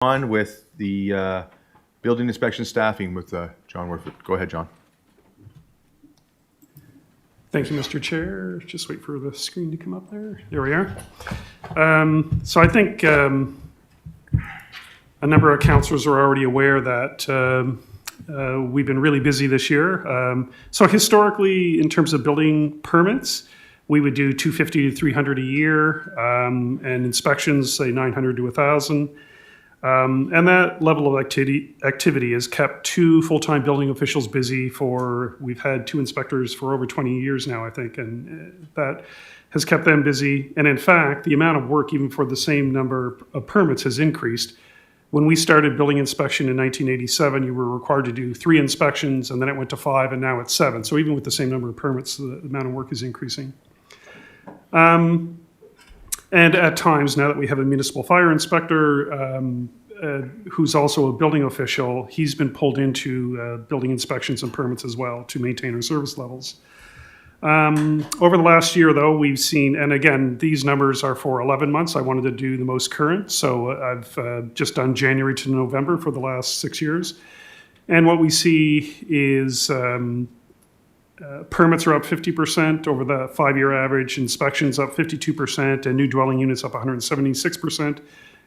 On with the building inspection staffing with John Warford. Go ahead, John. Thank you, Mr. Chair. Just wait for the screen to come up there. There we are. So I think a number of councillors are already aware that we've been really busy this year. So historically, in terms of building permits, we would do 250 to 300 a year, and inspections, say 900 to 1,000. And that level of activity has kept two full-time building officials busy we've had two inspectors for over 20 years now, I think, and that has kept them busy. And in fact, the amount of work, even for the same number of permits, has increased. When we started building inspection in 1987, you were required to do 3 inspections, and then it went to 5, and now it's 7. So even with the same number of permits, the amount of work is increasing. And at times, now that we have a municipal fire inspector who's also a building official, he's been pulled into building inspections and permits as well to maintain our service levels. Over the last year, though, we've seen, and again, these numbers are for 11 months. I wanted to do the most current, so I've just done January to November for the last 6 years. And what we see is permits are up 50% over the 5-year average, inspections up 52%, and new dwelling units up 176%.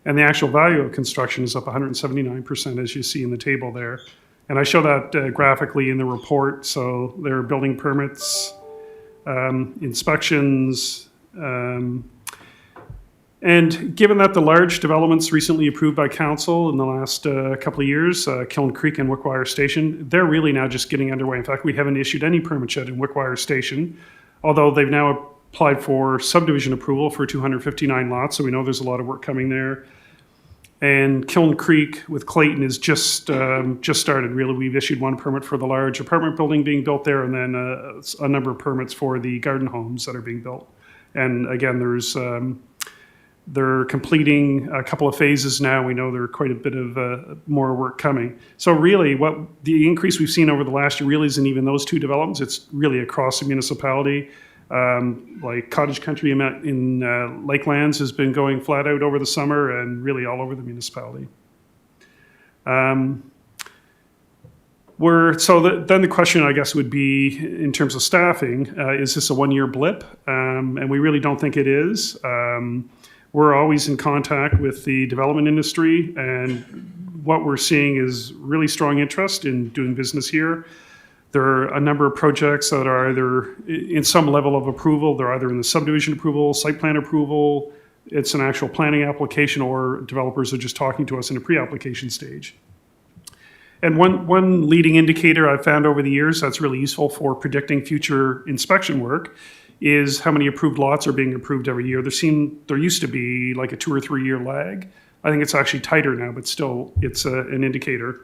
And the actual value of construction is up 179%, as you see in the table there. And I show that graphically in the report. So there are building permits, inspections, and given that the large developments recently approved by council in the last couple of years, Kiln Creek and Wickwire Station, they're really now just getting underway. In fact, we haven't issued any permit yet in Wickwire Station, although they've now applied for subdivision approval for 259 lots, so we know there's a lot of work coming there. And Kiln Creek with Clayton is just started, really. We've issued 1 permit for the large apartment building being built there, and then a number of permits for the garden homes that are being built. And again, they're completing a couple of phases now. We know there's quite a bit of more work coming. So really, what the increase we've seen over the last year really isn't even those 2 developments. It's really across the municipality. Like Cottage Country in Lakelands has been going flat out over the summer, and really all over the municipality. Then the question, I guess, would be, in terms of staffing, is this a 1-year blip? And we really don't think it is. We're always in contact with the development industry, and what we're seeing is really strong interest in doing business here. There are a number of projects that are either in some level of approval. They're either in the subdivision approval, site plan approval, it's an actual planning application, or developers are just talking to us in a pre-application stage. And one leading indicator I've found over the years that's really useful for predicting future inspection work is how many approved lots are being approved every year. There used to be like a 2 or 3 year lag. I think it's actually tighter now, but still it's an indicator.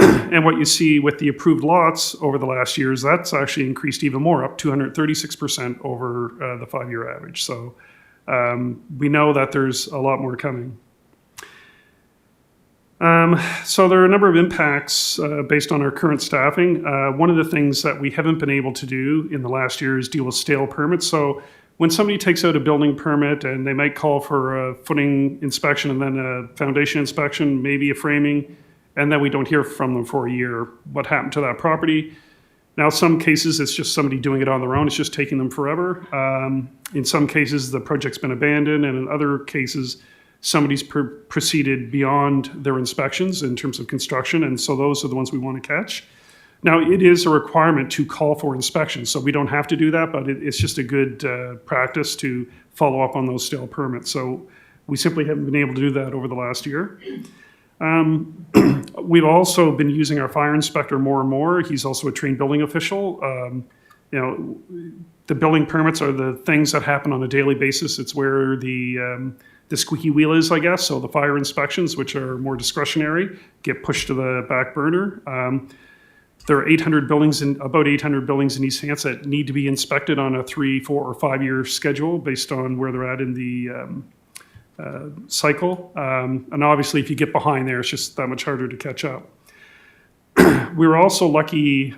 And what you see with the approved lots over the last years, that's actually increased even more, up 236% over the 5-year average. So we know that there's a lot more coming. So there are a number of impacts based on our current staffing. One of the things that we haven't been able to do in the last year is deal with stale permits. So when somebody takes out a building permit and they might call for a footing inspection and then a foundation inspection, maybe a framing, and then we don't hear from them for a year, what happened to that property? Now, some cases, it's just somebody doing it on their own. It's just taking them forever. In some cases, the project's been abandoned, and in other cases, somebody's proceeded beyond their inspections in terms of construction, and so those are the ones we want to catch. Now, it is a requirement to call for inspections, so we don't have to do that, but it's just a good practice to follow up on those stale permits. So we simply haven't been able to do that over the last year. We've also been using our fire inspector more and more. He's also a trained building official. The building permits are the things that happen on a daily basis. It's where the squeaky wheel is, I guess. So the fire inspections, which are more discretionary, get pushed to the back burner. There are about 800 buildings in East Hants that need to be inspected on a 3, 4, or 5-year schedule based on where they're at in the cycle. And obviously, if you get behind there, it's just that much harder to catch up. We were also lucky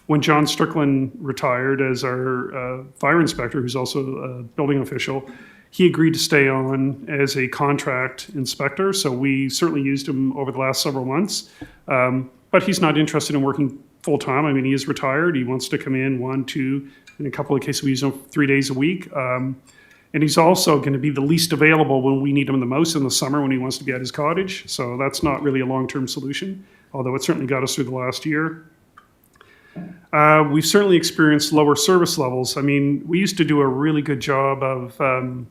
when John Strickland retired as our fire inspector, who's also a building official. he agreed to stay on as a contract inspector, so we certainly used him over the last several months. But he's not interested in working full-time. I mean, he is retired. He wants to come in 1, 2, in a couple of cases we use him 3 days a week. And he's also going to be the least available when we need him the most in the summer when he wants to be at his cottage. So that's not really a long-term solution, although it certainly got us through the last year. We've certainly experienced lower service levels. I mean, we used to do a really good job of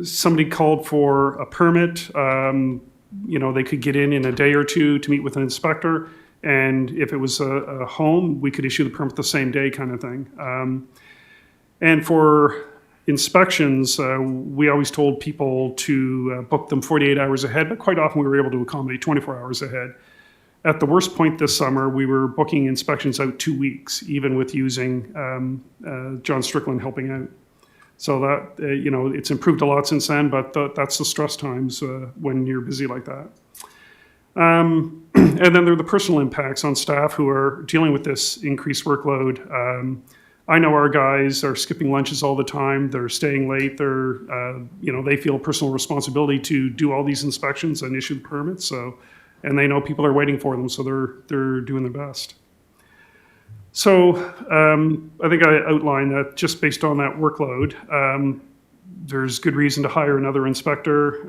somebody called for a permit. They could get in a day or two to meet with an inspector. And if it was a home, we could issue the permit the same day kind of thing. And for inspections, we always told people to book them 48 hours ahead, but quite often we were able to accommodate 24 hours ahead. At the worst point this summer, we were booking inspections out 2 weeks, even with using John Strickland helping out. So that, it's improved a lot since then, but that's the stress times when you're busy like that. And then there are the personal impacts on staff who are dealing with this increased workload. I know our guys are skipping lunches all the time. They're staying late. They feel personal responsibility to do all these inspections and issue the permits. So, and they know people are waiting for them, so they're doing their best. So I think I outlined that just based on that workload, there's good reason to hire another inspector.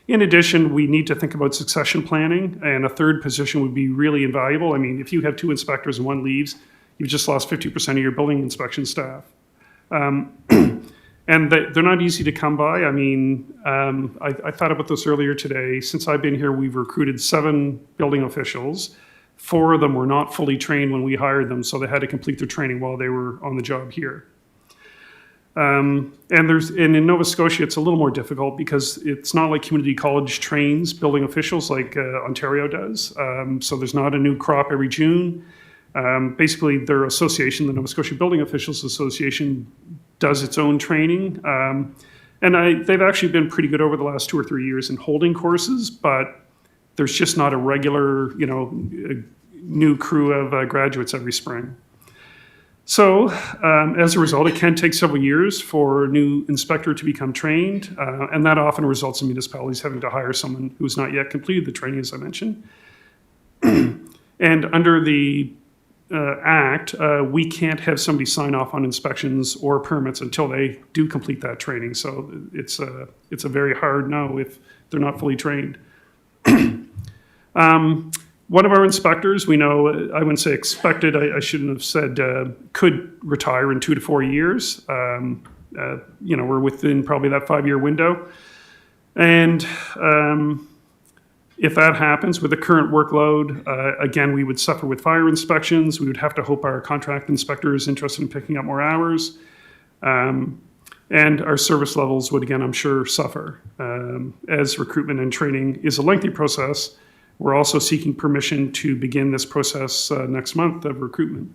In addition, we need to think about succession planning, and a third position would be really invaluable. I mean, if you have 2 inspectors and one leaves, you've just lost 50% of your building inspection staff. And they're not easy to come by. I mean, I thought about this earlier today. Since I've been here, we've recruited 7 building officials. 4 of them were not fully trained when we hired them, so they had to complete their training while they were on the job here. And in Nova Scotia, it's a little more difficult because it's not like community college trains building officials like Ontario does. So there's not a new crop every June. Basically, their association, the Nova Scotia Building Officials Association, does its own training. And they've actually been pretty good over the last 2 or 3 years in holding courses, but there's just not a regular, new crew of graduates every spring. So as a result, it can take several years for a new inspector to become trained, and that often results in municipalities having to hire someone who's not yet completed the training, as I mentioned. And under the Act, we can't have somebody sign off on inspections or permits until they do complete that training. So it's a very hard no if they're not fully trained. One of our inspectors, we know, I wouldn't say expected, I shouldn't have said could retire in 2 to 4 years. We're within probably that 5-year window. And if that happens with the current workload, again, we would suffer with fire inspections. We would have to hope our contract inspector is interested in picking up more hours. And our service levels would, again, I'm sure, suffer. As recruitment and training is a lengthy process, we're also seeking permission to begin this process next month of recruitment.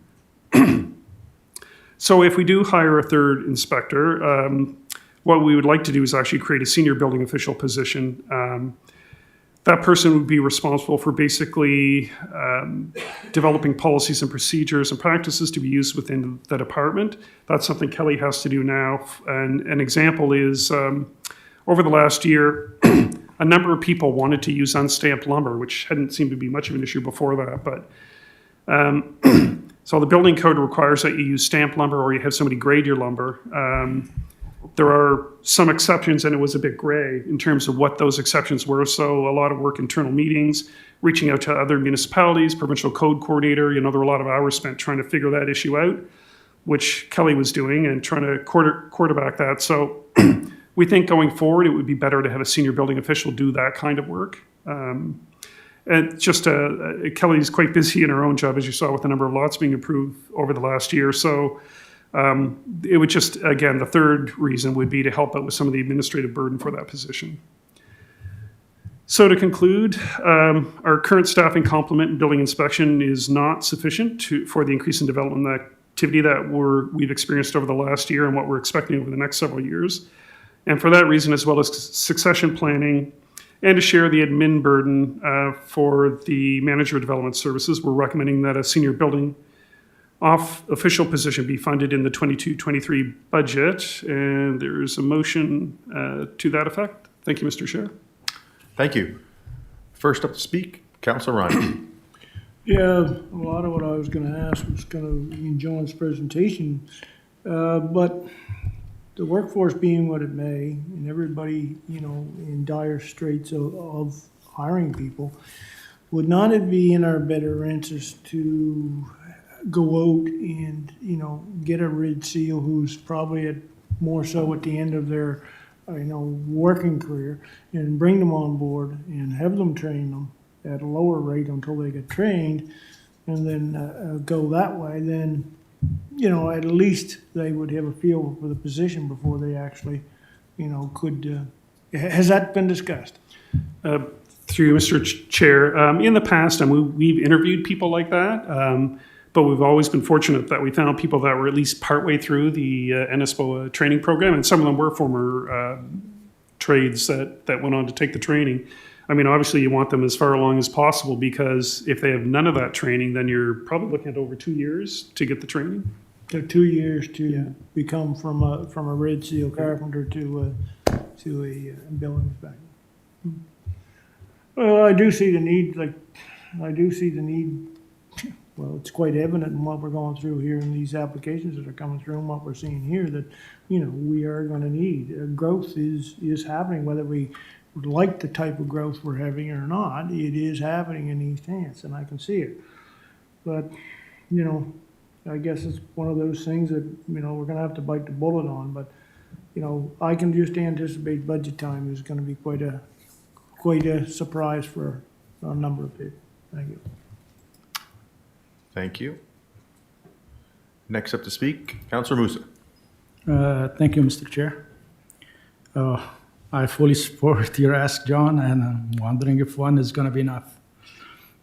So if we do hire a third inspector, what we would like to do is actually create a senior building official position. That person would be responsible for basically developing policies and procedures and practices to be used within the department. That's something Kelly has to do now. And an example is over the last year, a number of people wanted to use unstamped lumber, which hadn't seemed to be much of an issue before that. But so the building code requires that you use stamped lumber or you have somebody grade your lumber. There are some exceptions, and it was a bit gray in terms of what those exceptions were. So a lot of work, internal meetings, reaching out to other municipalities, provincial code coordinator. There were a lot of hours spent trying to figure that issue out, which Kelly was doing and trying to quarterback that. So we think going forward, it would be better to have a senior building official do that kind of work. And just Kelly's quite busy in her own job, as you saw, with the number of lots being approved over the last year. So it would just, again, the third reason would be to help out with some of the administrative burden for that position. So to conclude, our current staffing complement in building inspection is not sufficient for the increase in development activity that we've experienced over the last year and what we're expecting over the next several years. And for that reason, as well as succession planning and to share the admin burden for the manager of development services, we're recommending that a senior building official position be funded in the 22-23 budget. And there is a motion to that effect. Thank you, Mr. Chair. Thank you. First up to speak, Councillor Ryan. Yeah, a lot of what I was gonna ask was gonna be in John's presentation. But the workforce being what it may, and everybody, in dire straits of hiring people, would not it be in our better interest to go out and, get a red seal who's probably more so at the end of their, working career, and bring them on board and have them train them at a lower rate until they get trained, and then go that way, then, at least they would have a feel for the position before they actually, could, has that been discussed? Through you, Mr. Chair, in the past, and we've interviewed people like that, but we've always been fortunate that we found people that were at least partway through the NSPOA training program, and some of them were former trades that went on to take the training. I mean, obviously, you want them as far along as possible, because if they have none of that training, then you're probably looking at over 2 years to get the training. So 2 years to become from a red seal carpenter to a building inspector. Well, I do see the need. Well, it's quite evident in what we're going through here in these applications that are coming through, and what we're seeing here, that we are going to need growth is happening, whether we like the type of growth we're having or not. It is happening in East Hants, and I can see it. But, I guess it's one of those things that, we're gonna have to bite the bullet on. But, I can just anticipate budget time is gonna be quite a surprise for a number of people. Thank you. Thank you. Next up to speak, Councillor Musa. Thank you, Mr. Chair. I fully support your ask, John, and I'm wondering if one is going to be enough.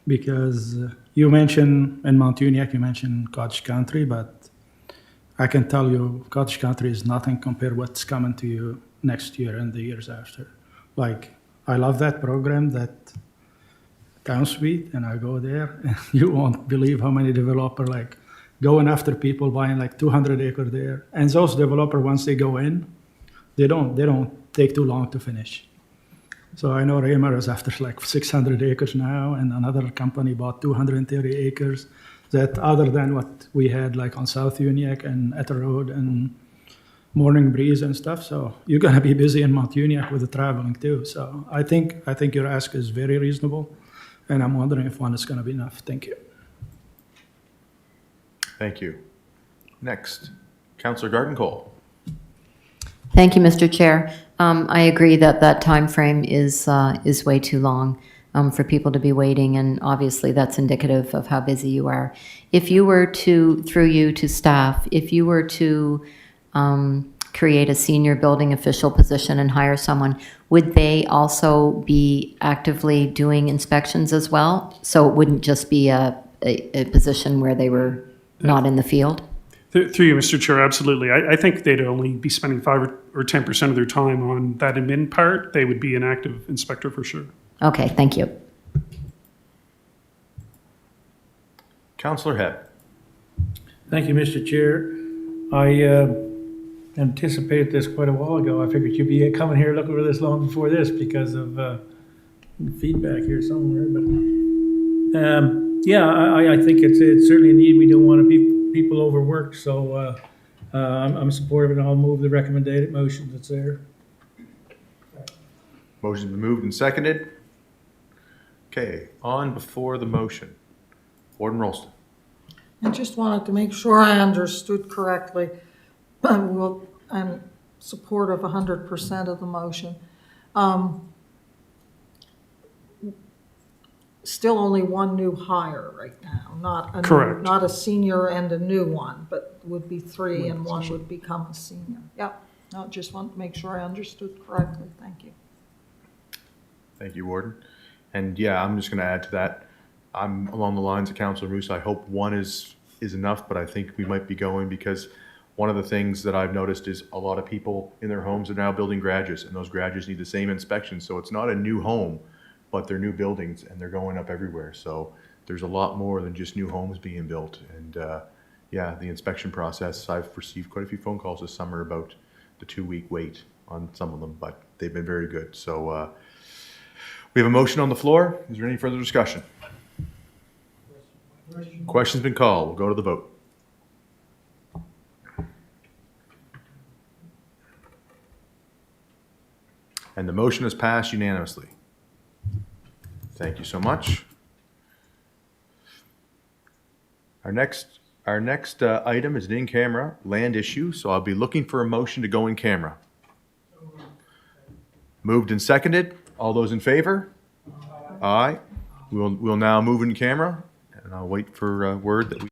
Because you mentioned in Mount Uniac, you mentioned cottage country, but I can tell you cottage country is nothing compared to what's coming to you next year and the years after. Like, I love that program, that town suite, and I go there, and you won't believe how many developers going after people buying 200 acres there. And those developers, once they go in, they don't take too long to finish. So I know Raymer is after 600 acres now, and another company bought 230 acres. That other than what we had on South Uniac and Etta Road and Morning Breeze and stuff. So you're gonna be busy in Mount Uniac with the traveling too. So I think your ask is very reasonable, and I'm wondering if one is gonna be enough. Thank you. Thank you. Next, Councillor Garden-Cole. Thank you, Mr. Chair. I agree that time frame is way too long for people to be waiting, and obviously that's indicative of how busy you are. If you were to, through you to staff, if you were to create a senior building official position and hire someone, would they also be actively doing inspections as well? So it wouldn't just be a position where they were not in the field? Through you, Mr. Chair, absolutely. I think they'd only be spending 5 or 10% of their time on that admin part. They would be an active inspector for sure. Okay, thank you. Councillor Head. Thank you, Mr. Chair. I anticipated this quite a while ago. I figured you'd be coming here looking for this long before this because of feedback here somewhere. But I think it's certainly a need. We don't want to be people overworked, so I'm supportive, and I'll move the recommended motion that's there. Motion's been moved and seconded. Okay, on before the motion. Warden Rolston. I just wanted to make sure I understood correctly. I'm supportive 100% of the motion. Still only one new hire right now, Correct. Not a senior and a new one, but would be 3 and one would become a senior. Yep. No, just want to make sure I understood correctly. Thank you. Thank you, Warden. And yeah, I'm just going to add to that. I'm along the lines of Councillor Moose. I hope one is enough, but I think we might be going, because one of the things that I've noticed is a lot of people in their homes are now building garages, and those garages need the same inspection. So it's not a new home, but they're new buildings, and they're going up everywhere. So there's a lot more than just new homes being built. And yeah, the inspection process. I've received quite a few phone calls this summer about the 2-week wait on some of them, but they've been very good. So we have a motion on the floor. Is there any further discussion? Question's been called. We'll go to the vote. And the motion is passed unanimously. Thank you so much. Our next item is an in-camera land issue, so I'll be looking for a motion to go in camera. Moved and seconded. All those in favor? Aye. We'll now move in camera, and I'll wait for word that we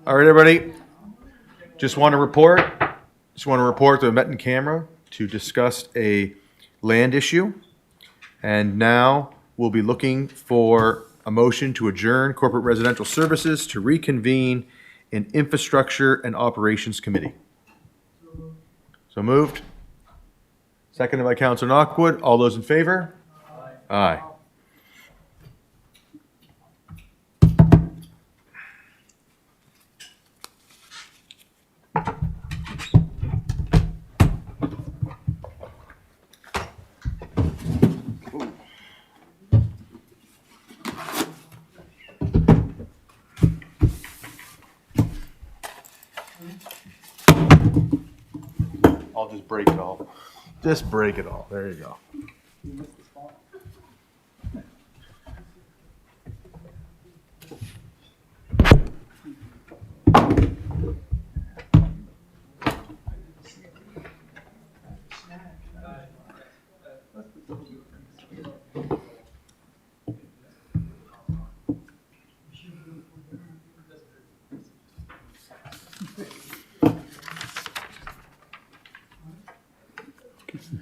All right, everybody. Just want to report that we met in camera to discuss a land issue. And now we'll be looking for a motion to adjourn corporate residential services to reconvene in infrastructure and operations committee. So moved. Seconded by Councilor Knockwood. All those in favor? Aye. I'll just break it all. Just break it all. There you go.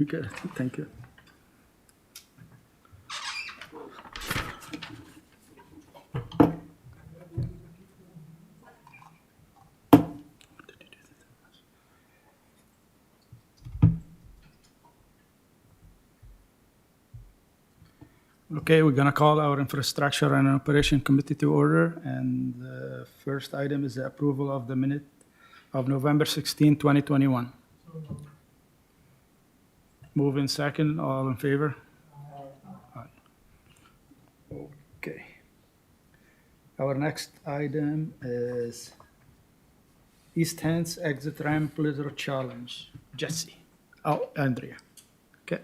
Good, thank you. Okay, we're gonna call our Infrastructure and Operation Committee to order, and the first item is the approval of the minute of November 16, 2021. Move in second, all in favor? Aye. Okay. Our next item is East Hants Exit Ramp Blizzard Challenge. Jesse. Oh, Andrea. Okay.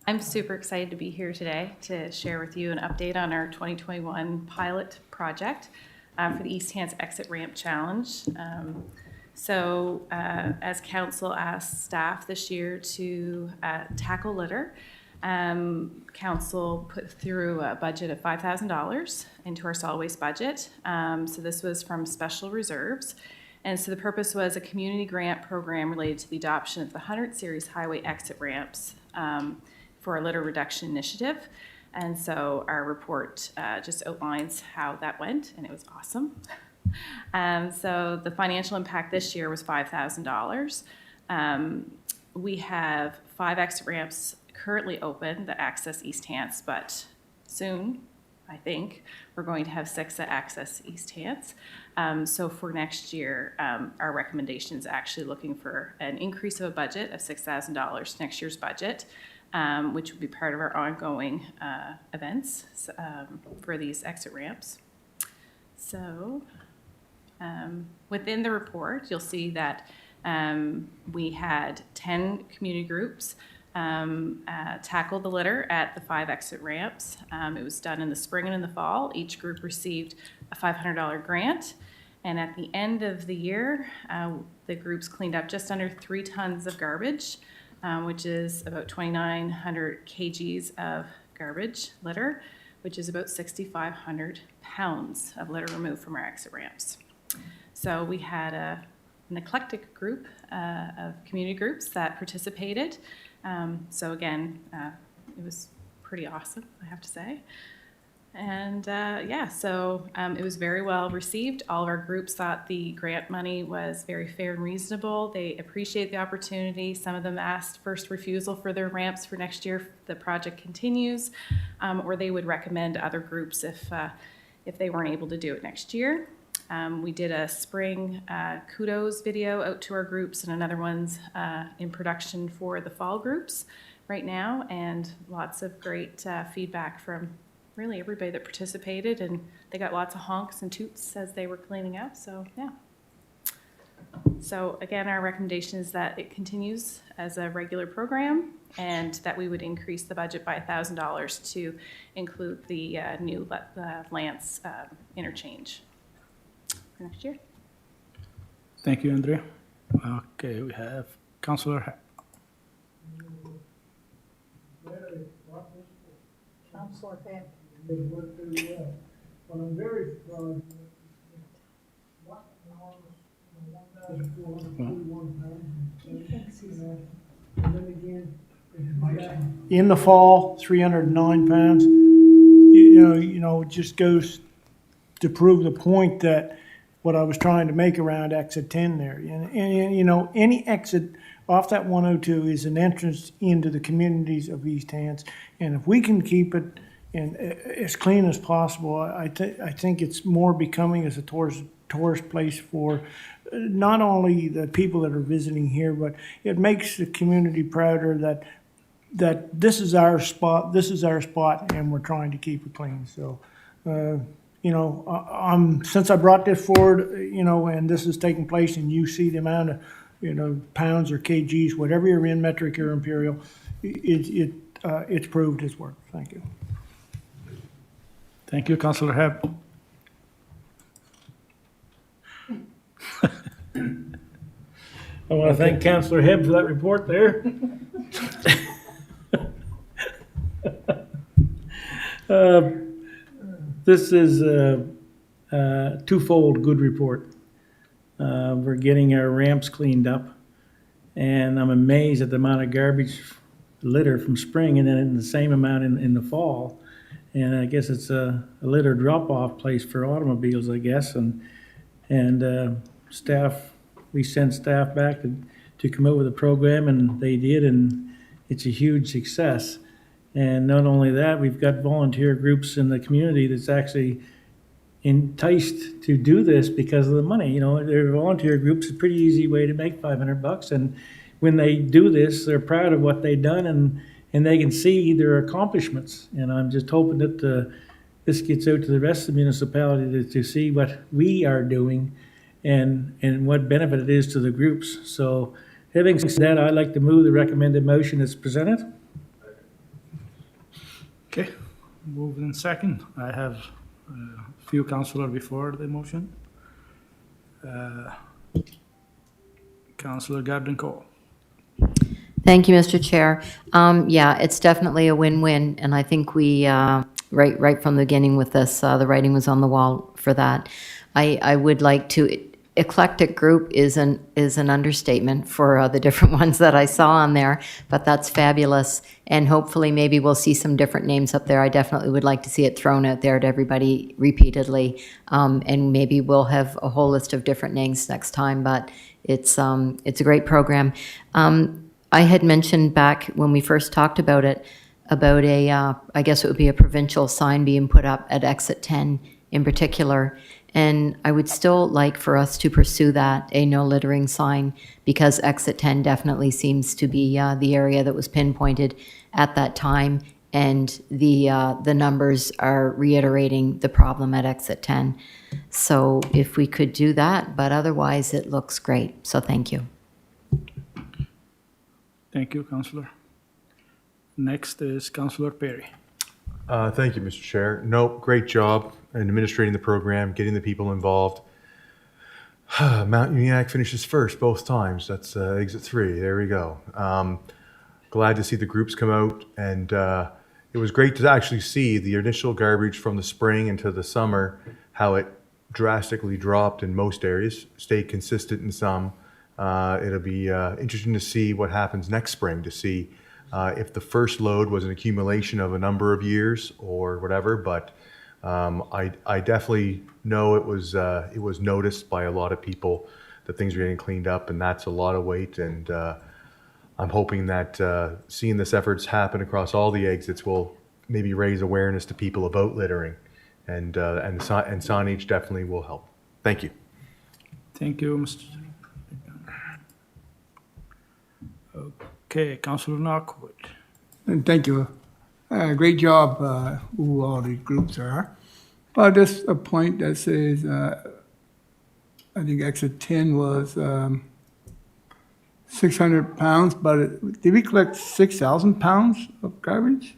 I'm super excited to be here today to share with you an update on our 2021 pilot project for the East Hants Exit Ramp Challenge. As council asked staff this year to tackle litter, council put through a budget of $5,000 into our solid waste budget. So this was from special reserves. And so the purpose was a community grant program related to the adoption of the 100 series highway exit ramps for a litter reduction initiative. And so our report just outlines how that went, and it was awesome. So the financial impact this year was $5,000. We have 5 exit ramps currently open that access East Hants, but soon, I think, we're going to have 6 that access East Hants. So for next year, our recommendation is actually looking for an increase of a budget of $6,000 next year's budget, which would be part of our ongoing events for these exit ramps. So within the report, you'll see that we had 10 community groups tackle the litter at the 5 exit ramps. It was done in the spring and in the fall. Each group received a $500 grant. And at the end of the year, the groups cleaned up just under 3 tons of garbage, which is about 2,900 kgs of garbage litter, which is about 6,500 pounds of litter removed from our exit ramps. So we had an eclectic group of community groups that participated. So again, it was pretty awesome, I have to say. And it was very well received. All of our groups thought the grant money was very fair and reasonable. They appreciate the opportunity. Some of them asked first refusal for their ramps for next year if the project continues, or they would recommend other groups if they weren't able to do it next year. We did a spring kudos video out to our groups, and another one's in production for the fall groups right now, and lots of great feedback from really everybody that participated, and they got lots of honks and toots as they were cleaning up, so yeah. So again, our recommendation is that it continues as a regular program, and that we would increase the budget by $1,000 to include the new Lance interchange for next year. Thank you, Andrea. Okay, we have Councilor Hack. Councilor Hant. They worked very well. What I'm very proud of In the fall, 309 pounds. It just goes to prove the point that what I was trying to make around exit 10 there. And any exit off that 102 is an entrance into the communities of East Hants. And if we can keep it as clean as possible, I think it's more becoming as a tourist place for not only the people that are visiting here, but it makes the community prouder that this is our spot, and we're trying to keep it clean. So, since I brought this forward, and this is taking place, and you see the amount of, pounds or kgs, whatever you're in, metric or imperial, it's proved its work. Thank you. Thank you, Councillor Hebb. I want to thank Councillor Hebb for that report there. This is a twofold good report. We're getting our ramps cleaned up, and I'm amazed at the amount of garbage litter from spring, and then the same amount in the fall. And I guess it's a litter drop-off place for automobiles, I guess, and staff, we sent staff back to come up with a program, and they did, and it's a huge success. And not only that, we've got volunteer groups in the community that's actually enticed to do this because of the money. Their volunteer groups is a pretty easy way to make $500, and when they do this, they're proud of what they've done, and they can see their accomplishments. And I'm just hoping that this gets out to the rest of the municipality to see what we are doing and what benefit it is to the groups. So having said that, I'd like to move the recommended motion that's presented. Okay, moving in second. I have a few councillors before the motion. Councillor Gardner Cole. Thank you, Mr. Chair. Yeah, it's definitely a win-win, and I think we, right from the beginning with this, the writing was on the wall for that. I would like to, eclectic group is an understatement for the different ones that I saw on there, but that's fabulous, and hopefully maybe we'll see some different names up there. I definitely would like to see it thrown out there to everybody repeatedly, and maybe we'll have a whole list of different names next time, but it's a great program. I had mentioned back when we first talked about it, about I guess it would be a provincial sign being put up at exit 10 in particular. And I would still like for us to pursue that, a no littering sign, because exit 10 definitely seems to be the area that was pinpointed at that time. And the numbers are reiterating the problem at exit 10. So if we could do that, but otherwise it looks great. So thank you. Thank you, Councillor. Next is Councillor Perry. Thank you, Mr. Chair. Nope, great job in administrating the program, getting the people involved. Mount Uniacke finishes first both times. That's exit 3. There we go. Glad to see the groups come out, and it was great to actually see the initial garbage from the spring into the summer, how it drastically dropped in most areas, stayed consistent in some. It'll be interesting to see what happens next spring, to see if the first load was an accumulation of a number of years or whatever, but I definitely know it was noticed by a lot of people that things are getting cleaned up, and that's a lot of weight, and I'm hoping that seeing this efforts happen across all the exits will maybe raise awareness to people about littering, and signage definitely will help. Thank you. Thank you, Mr. Okay, Councillor Knockwood. And thank you. Great job, who all these groups are. But just a point that says, I think exit 10 was 600 pounds, but did we collect 6,000 pounds of garbage?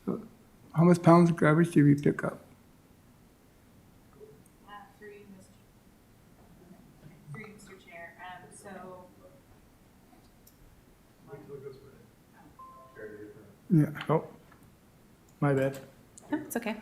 How much pounds of garbage did we pick up? Through Mr. Chair, Yeah. Oh, my bad. No, it's okay.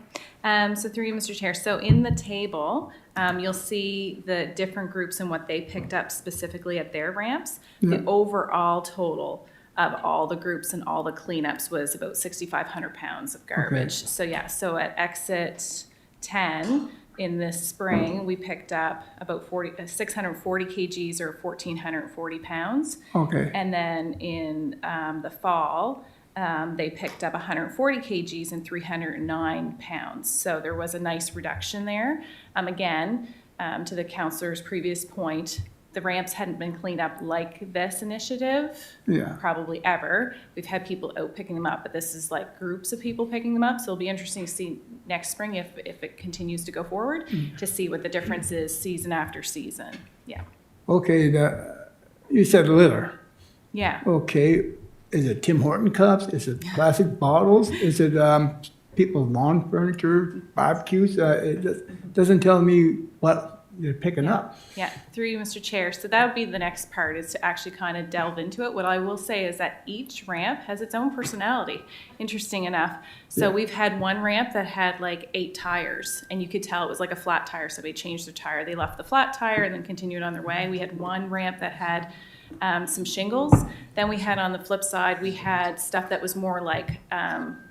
So through you, Mr. Chair. So in the table, you'll see the different groups and what they picked up specifically at their ramps. The overall total of all the groups and all the cleanups was about 6,500 pounds of garbage. So yeah, so at exit 10 in this spring, we picked up about 640 kgs or 1,440 pounds. Okay. And then in the fall, they picked up 140 kgs and 309 pounds. So there was a nice reduction there. Again, to the councillor's previous point, the ramps hadn't been cleaned up like this initiative, probably ever. We've had people out picking them up, but this is like groups of people picking them up. So it'll be interesting to see next spring if it continues to go forward to see what the difference is season after season. Yeah. Okay, you said litter. Yeah. Okay, is it Tim Horton cups? Is it plastic bottles? Is it people's lawn furniture, barbecues? It just doesn't tell me what they're picking up. Yeah, through you, Mr. Chair. So that would be the next part, is to actually kind of delve into it. What I will say is that each ramp has its own personality, interesting enough. So we've had one ramp that had like 8 tires, and you could tell it was like a flat tire. Somebody changed their tire. They left the flat tire and then continued on their way. We had one ramp that had some shingles. Then we had on the flip side, we had stuff that was more like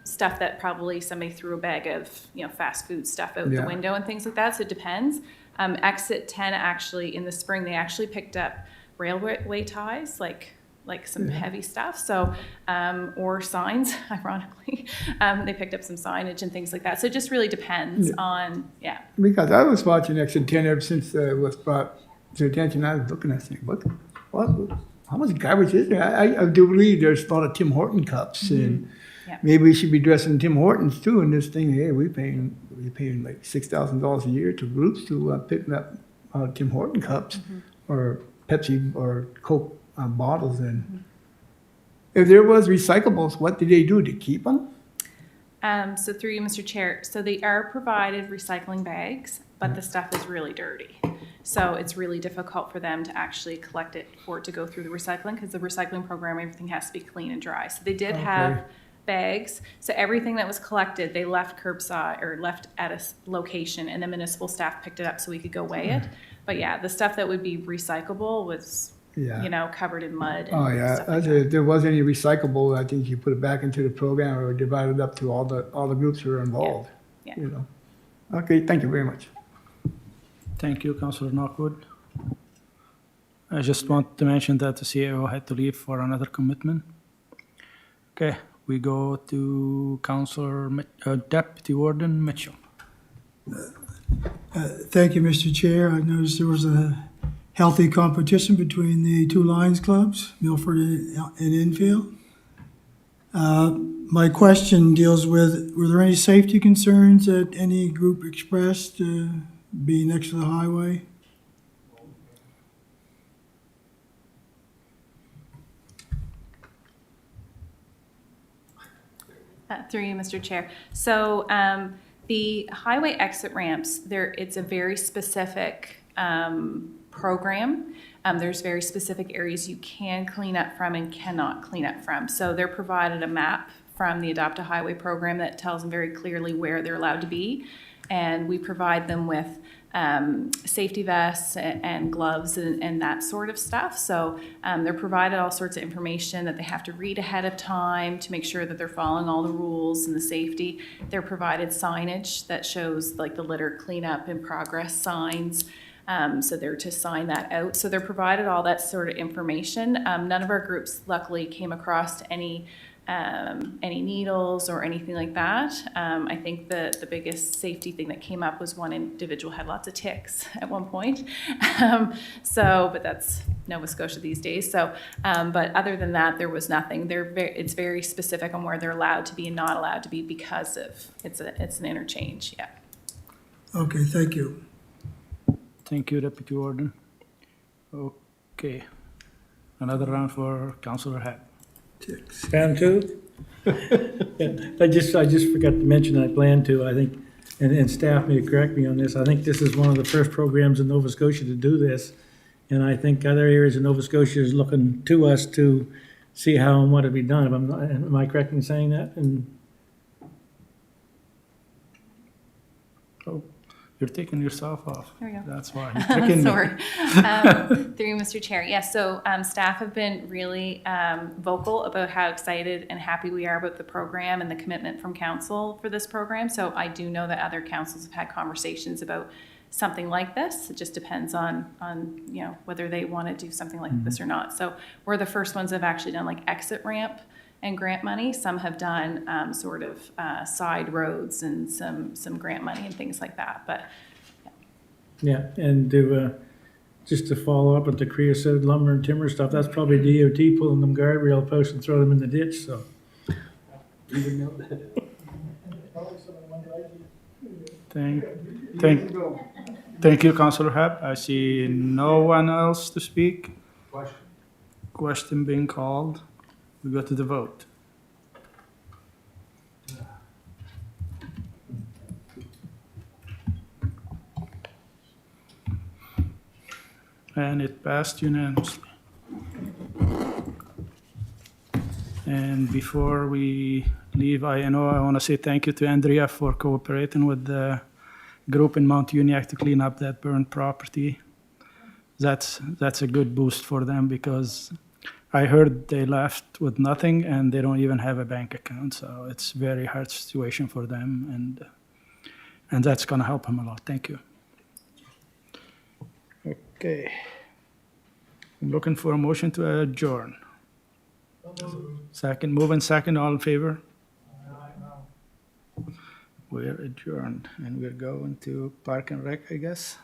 stuff that probably somebody threw a bag of, fast food stuff out the window and things like that. So it depends. Exit 10, actually, in the spring, they actually picked up railway ties, like some heavy stuff. So, or signs, ironically. They picked up some signage and things like that. So it just really depends on, Because I was watching Exit 10 ever since it was brought to attention. I was looking at it saying, what, how much garbage is there? I do believe there's a lot of Tim Horton cups, and maybe we should be dressing Tim Hortons too in this thing. Hey, we're paying like $6,000 a year to groups to picking up Tim Horton cups or Pepsi or Coke bottles. And if there was recyclables, what did they do to keep them? So through you, Mr. Chair, so they are provided recycling bags, but the stuff is really dirty. So it's really difficult for them to actually collect it for it to go through the recycling, because the recycling program, everything has to be clean and dry. So they did have bags. So everything that was collected, they left curbside or left at a location, and the municipal staff picked it up so we could go weigh it. But yeah, the stuff that would be recyclable was, covered in mud. And stuff like that. If there was any recyclable, I think you put it back into the program or divide it up to all the groups who are involved. Yeah. Okay, thank you very much. Thank you, Councillor Knockwood. I just want to mention that the CAO had to leave for another commitment. Okay, we go to Councillor Deputy Warden Mitchell. Thank you, Mr. Chair. I noticed there was a healthy competition between the two Lions clubs, Milford and Enfield. My question deals with, were there any safety concerns that any group expressed being next to the highway? Through you, Mr. Chair. So the highway exit ramps, it's a very specific program. There's very specific areas you can clean up from and cannot clean up from. So they're provided a map from the Adopt a Highway program that tells them very clearly where they're allowed to be. And we provide them with safety vests and gloves and that sort of stuff. So they're provided all sorts of information that they have to read ahead of time to make sure that they're following all the rules and the safety. They're provided signage that shows like the litter cleanup in progress signs. So they're to sign that out. So they're provided all that sort of information. None of our groups luckily came across any needles or anything like that. I think the biggest safety thing that came up was one individual had lots of ticks at one point. But that's Nova Scotia these days. So, but other than that, there was nothing. It's very specific on where they're allowed to be and not allowed to be because of it's an interchange. Yeah. Okay, thank you. Thank you, Deputy Warden. Okay, another round for Councillor Hatt. Round 2? I just forgot to mention, I plan to, I think, and staff may correct me on this, I think this is one of the first programs in Nova Scotia to do this. And I think other areas of Nova Scotia is looking to us to see how and what to be done. Am I correct in saying that? And Oh, you're taking yourself off. There we go. That's why. You're tricking me. Sorry. Through you, Mr. Chair. Yes, so staff have been really vocal about how excited and happy we are about the program and the commitment from council for this program. So I do know that other councils have had conversations about something like this. It just depends on you know, whether they want to do something like this or not. So we're the first ones that have actually done like exit ramp and grant money. Some have done sort of side roads and some grant money and things like that. But Yeah, and to, just to follow up with the creosote lumber and timber stuff, that's probably DOT pulling them guardrail posts and throw them in the ditch, so. Thank you, Councillor Hab. I see no one else to speak. Question being called. We go to the vote. And it passed unanimously. And before we leave, I want to say thank you to Andrea for cooperating with the group in Mount Uniac to clean up that burned property. That's a good boost for them because I heard they left with nothing and they don't even have a bank account. So it's a very hard situation for them, and that's going to help them a lot. Thank you. Okay. I'm looking for a motion to adjourn. Second, moving second, all in favor? We're adjourned, and we're going to Park and Rec, I guess.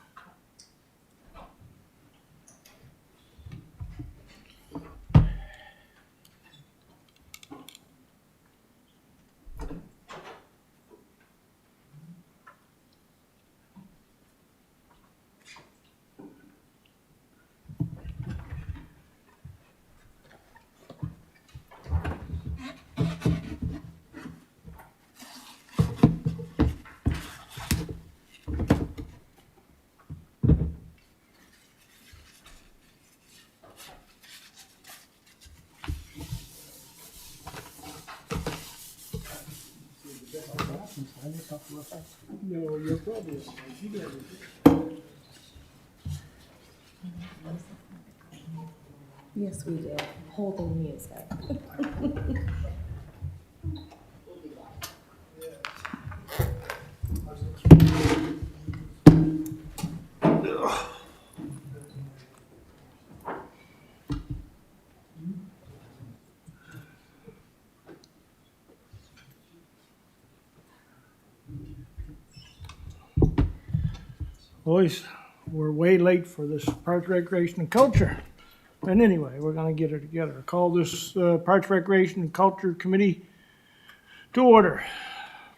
No, you're probably, Yes, we did. Holding music. boys, we're way late for this Parks, Recreation, and Culture. But anyway, we're gonna get it together. I call this Parks, Recreation, and Culture Committee to order.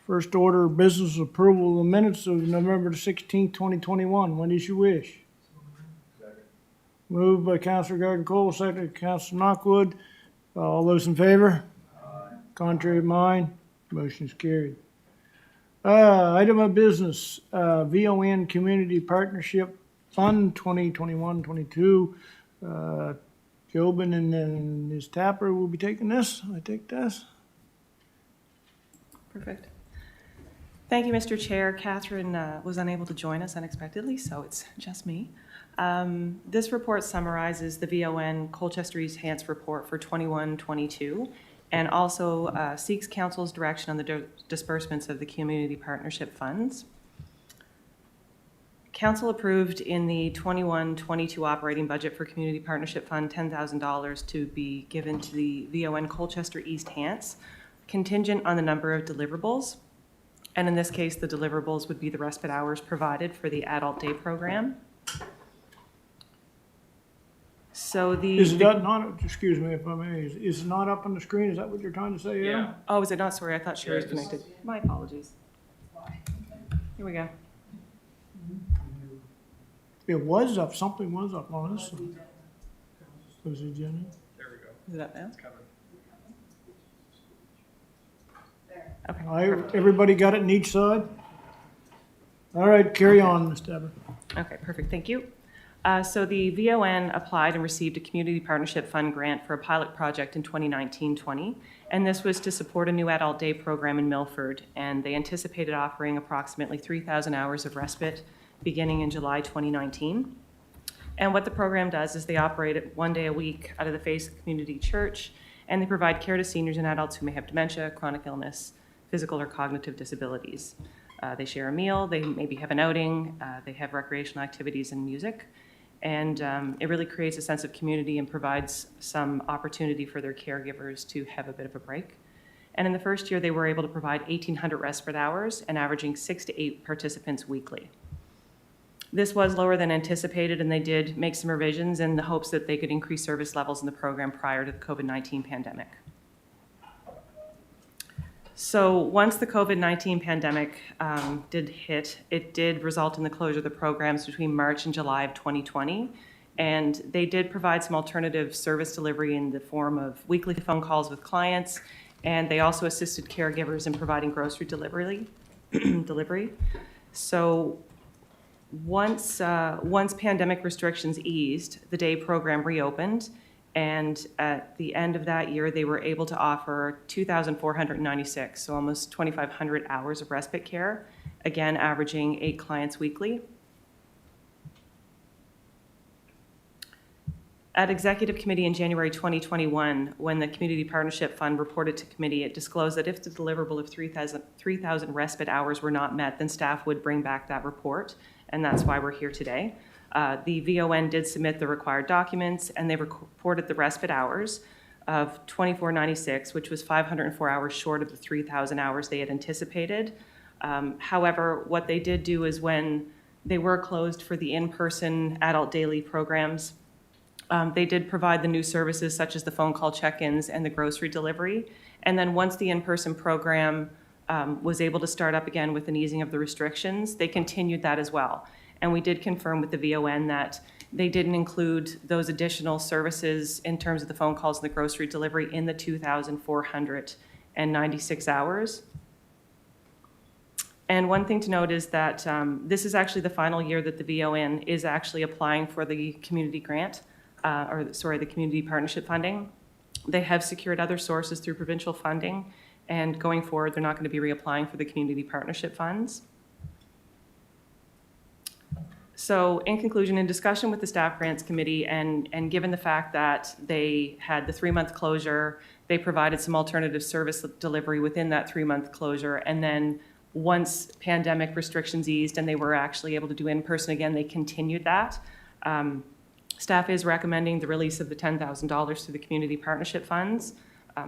First order of business, approval of the minutes of November the 16th, 2021. When is your wish? Moved by Councilor Garden Cole, seconded by Councilor Knockwood. All those in favor? Contrary of mine, motion is carried. Item of business, VON Community Partnership Fund 2021-22. Jobin and then Ms. Tapper will be taking this. I take this. Perfect. Thank you, Mr. Chair. Catherine was unable to join us unexpectedly, so it's just me. This report summarizes the VON Colchester East Hants report for 21-22 and also seeks council's direction on the disbursements of the community partnership funds. Council approved in the 21-22 operating budget for Community Partnership Fund $10,000 to be given to the VON Colchester East Hants, contingent on the number of deliverables. And in this case, the deliverables would be the respite hours provided for the adult day program. So the... Is that not, excuse me if I may, is it not up on the screen? Is that what you're trying to say, Aaron? Yeah. Oh, is it not? Sorry, I thought Sherry was connected. My apologies. Here we go. It was up, something was up on this. Was it Jenny? Is it up now? Okay. Everybody got it in each side? All right, carry on, Ms. Deborah. Okay, perfect. Thank you. So the VON applied and received a Community Partnership Fund grant for a pilot project in 2019-20, and this was to support a new adult day program in Milford, and they anticipated offering approximately 3,000 hours of respite beginning in July 2019. And what the program does is they operate it 1 day a week out of the Face Community Church, and they provide care to seniors and adults who may have dementia, chronic illness, physical or cognitive disabilities. They share a meal, they maybe have an outing, they have recreational activities and music. And it really creates a sense of community and provides some opportunity for their caregivers to have a bit of a break. And in the first year, they were able to provide 1,800 respite hours and averaging 6 to 8 participants weekly. This was lower than anticipated, and they did make some revisions in the hopes that they could increase service levels in the program prior to the COVID-19 pandemic. So once the COVID-19 pandemic did hit, it did result in the closure of the programs between March and July of 2020. And they did provide some alternative service delivery in the form of weekly phone calls with clients. And they also assisted caregivers in providing grocery delivery. So once pandemic restrictions eased, the day program reopened. And at the end of that year, they were able to offer 2,496, so almost 2,500 hours of respite care, again, averaging 8 clients weekly. At Executive Committee in January 2021, when the Community Partnership Fund reported to committee, it disclosed that if the deliverable of 3,000 respite hours were not met, then staff would bring back that report, and that's why we're here today. The VON did submit the required documents, and they reported the respite hours of 2,496, which was 504 hours short of the 3,000 hours they had anticipated. However, what they did do is when they were closed for the in-person adult daily programs, they did provide the new services such as the phone call check-ins and the grocery delivery. And then once the in-person program was able to start up again with an easing of the restrictions, they continued that as well. And we did confirm with the VON that they didn't include those additional services in terms of the phone calls and the grocery delivery in the 2,496 hours. And one thing to note is that this is actually the final year that the VON is actually applying for the community grant, the community partnership funding. They have secured other sources through provincial funding, and going forward, they're not going to be reapplying for the community partnership funds. So in conclusion, in discussion with the Staff Grants Committee and given the fact that they had the 3-month closure, they provided some alternative service delivery within that 3-month closure. And then once pandemic restrictions eased and they were actually able to do in-person again, they continued that. Staff is recommending the release of the $10,000 through the community partnership funds.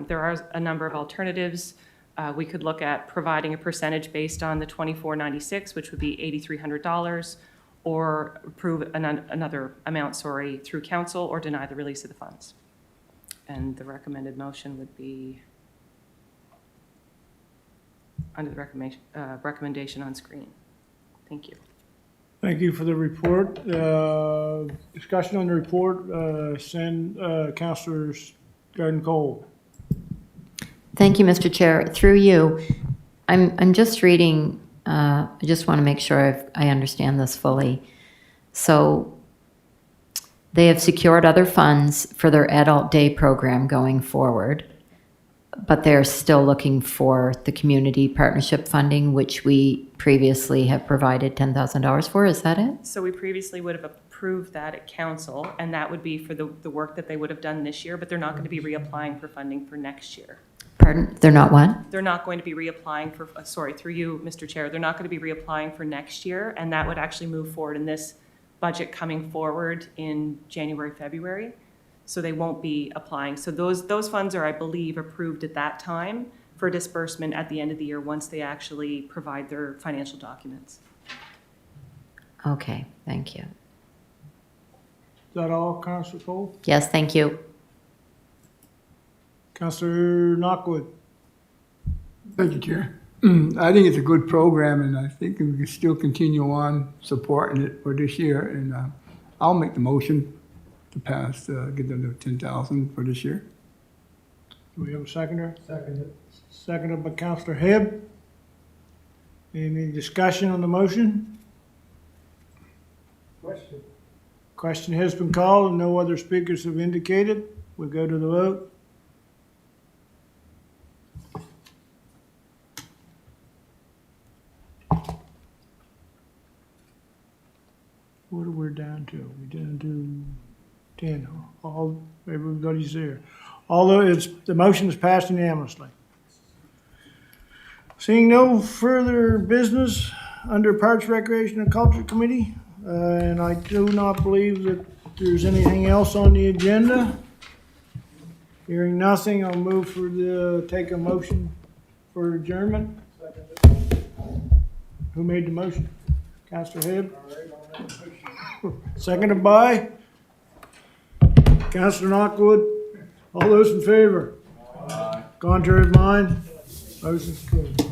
There are a number of alternatives. We could look at providing a percentage based on the $2,496, which would be $8,300, or approve another amount, through council, or deny the release of the funds. And the recommended motion would be under the recommendation on screen. Thank you. Thank you for the report. Discussion on the report, Councilors Garden Cole. Thank you, Mr. Chair. Through you, I'm just reading. I just want to make sure I understand this fully. So they have secured other funds for their adult day program going forward, but they're still looking for the community partnership funding, which we previously have provided $10,000 for. Is that it? So we previously would have approved that at council, and that would be for the work that they would have done this year, but they're not going to be reapplying for funding for next year. Pardon? They're not what? They're not going to be reapplying for, through you, Mr. Chair, they're not going to be reapplying for next year, and that would actually move forward in this budget coming forward in January, February. So they won't be applying. So those funds are, I believe, approved at that time for disbursement at the end of the year once they actually provide their financial documents. Okay, thank you. Is that all, Councilor Cole? Yes, thank you. Councilor Knockwood. Thank you, Chair. I think it's a good program, and I think we can still continue on supporting it for this year. And I'll make the motion to pass, get them to 10,000 for this year. Do we have a seconder? Seconded. Seconded by Councilor Hibb. Any discussion on the motion? Question has been called and no other speakers have indicated. We go to the vote. What are we down to? We down to 10. Everybody's there. Although the motion is passed unanimously. Seeing no further business under Parks, Recreation, and Culture Committee, and I do not believe that there's anything else on the agenda. Hearing nothing, I'll move take a motion for adjournment. Who made the motion? Councilor Hibb? Seconded by? Councilor Knockwood? All those in favor? Contrary of mine? Motion's carried.